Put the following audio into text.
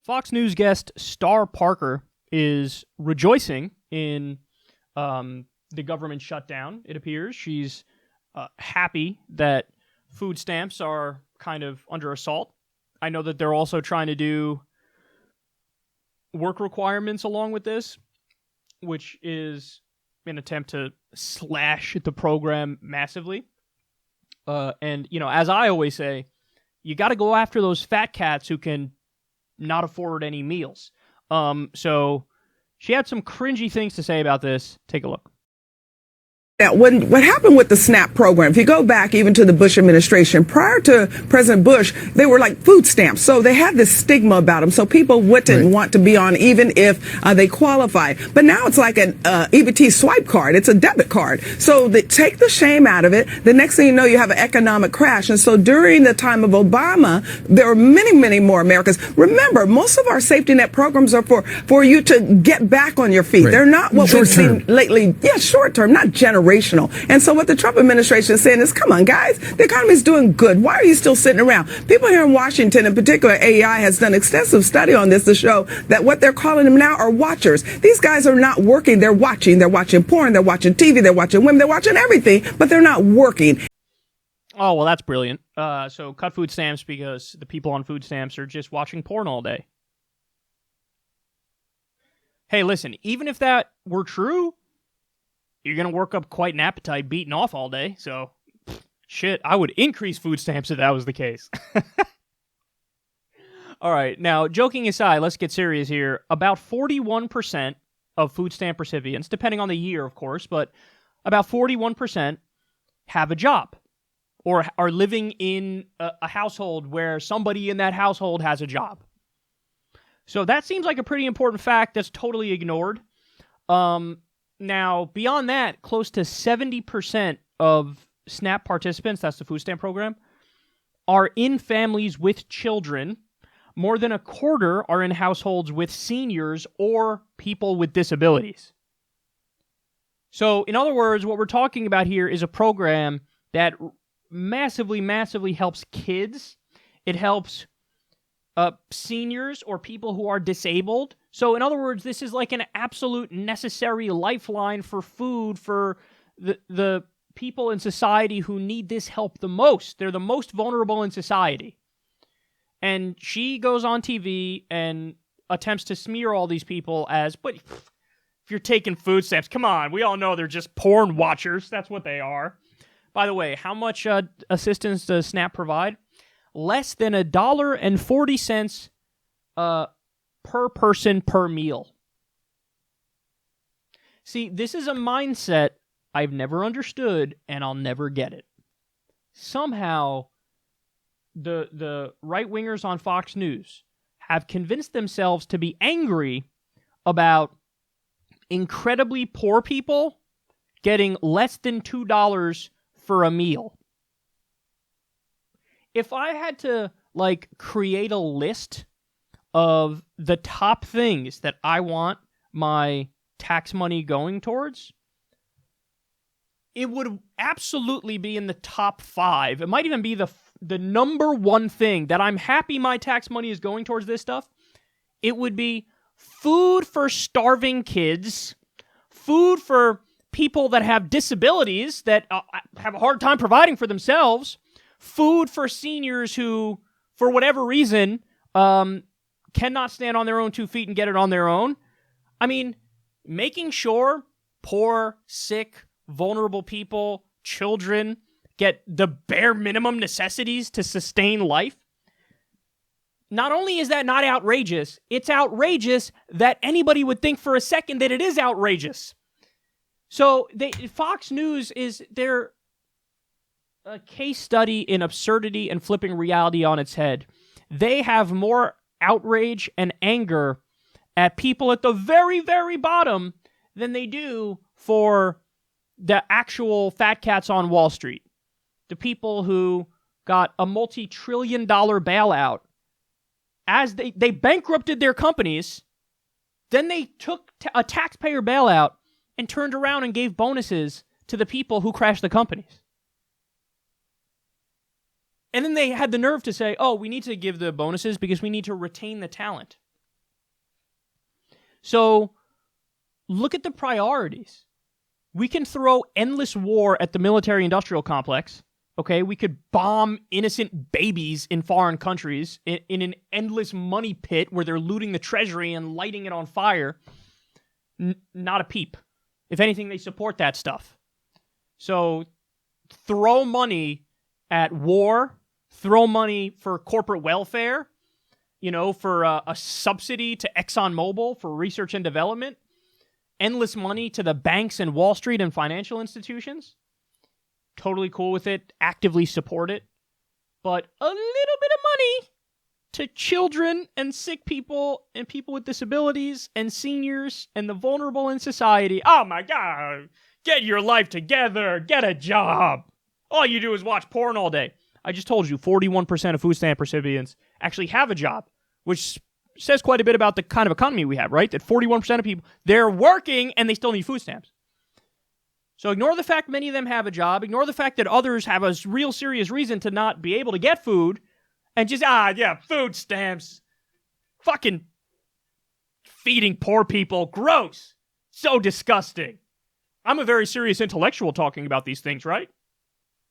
Fox News guest Star Parker is rejoicing in the government shutdown, it appears. She's happy that food stamps are kind of under assault. I know that they're also trying to do work requirements along with this, which is an attempt to slash the program massively. And, you know, as I always say, you got to go after those fat cats who can not afford any meals. So she had some cringy things to say about this. Take a look. What happened with the SNAP program, if you go back even to the Bush administration, prior to President Bush, they were like food stamps. So they had this stigma about them. So people wouldn't want to be on even if they qualify. But now it's like an EBT swipe card. It's a debit card. So they take the shame out of it. The next thing you know, you have an economic crash. And so during the time of Obama, there were many, many more Americans. Remember, most of our safety net programs are for you to get back on your feet. Right. They're not what we've seen lately. Yeah, short term, not generational. And so what the Trump administration is saying is, come on, guys, the economy is doing good. Why are you still sitting around? People here in Washington, in particular, AEI has done extensive study on this to show that what they're calling them now are watchers. These guys are not working. They're watching. They're watching porn. They're watching TV. They're watching women. They're watching everything, but they're not working. Oh, well, that's brilliant. So cut food stamps because the people on food stamps are just watching porn all day. Hey, listen, even if that were true, you're going to work up quite an appetite beating off all day, so shit, I would increase food stamps if that was the case. All right, now, joking aside, let's get serious here. About 41% of food stamp recipients, depending on the year, of course, but about 41% have a job or are living in a household where somebody in that household has a job. So that seems like a pretty important fact that's totally ignored. Now, beyond that, close to 70% of SNAP participants, that's the food stamp program, are in families with children. More than a quarter are in households with seniors or people with disabilities. So, in other words, what we're talking about here is a program that massively, massively helps kids. It helps seniors or people who are disabled. So in other words, this is like an absolute necessary lifeline for food for the people in society who need this help the most. They're the most vulnerable in society. And she goes on TV and attempts to smear all these people as, but if you're taking food stamps, come on, we all know they're just porn watchers. That's what they are. By the way, how much assistance does SNAP provide? Less than $1.40 per person per meal. See, this is a mindset I've never understood, and I'll never get it. Somehow, the right-wingers on Fox News have convinced themselves to be angry about incredibly poor people getting less than $2 for a meal. If I had to, create a list of the top things that I want my tax money going towards, it would absolutely be in the top 5. It might even be the number one thing that I'm happy my tax money is going towards this stuff. It would be food for starving kids, food for people that have disabilities that have a hard time providing for themselves, food for seniors who, for whatever reason, cannot stand on their own 2 feet and get it on their own. I mean, making sure poor, sick, vulnerable people, children, get the bare minimum necessities to sustain life. Not only is that not outrageous, it's outrageous that anybody would think for a second that it is outrageous. So Fox News is their a case study in absurdity and flipping reality on its head. They have more outrage and anger at people at the very, very bottom than they do for the actual fat cats on Wall Street. The people who got a multi-trillion-dollar bailout as they bankrupted their companies, then they took a taxpayer bailout and turned around and gave bonuses to the people who crashed the companies. And then they had the nerve to say, oh, we need to give the bonuses because we need to retain the talent. So look at the priorities. We can throw endless war at the military-industrial complex. Okay, we could bomb innocent babies in foreign countries in an endless money pit where they're looting the treasury and lighting it on fire. Not a peep. If anything, they support that stuff. So throw money at war, throw money for corporate welfare, for a subsidy to ExxonMobil for research and development, endless money to the banks and Wall Street and financial institutions. Totally cool with it, actively support it. But a little bit of money to children and sick people and people with disabilities and seniors and the vulnerable in society. Oh my God, get your life together, get a job. All you do is watch porn all day. I just told you 41% of food stamp recipients actually have a job, which says quite a bit about the kind of economy we have, right? That 41% of people, they're working and they still need food stamps. So ignore the fact many of them have a job. Ignore the fact that others have a real serious reason to not be able to get food. And just, food stamps. Fucking feeding poor people. Gross. So disgusting. I'm a very serious intellectual talking about these things, right?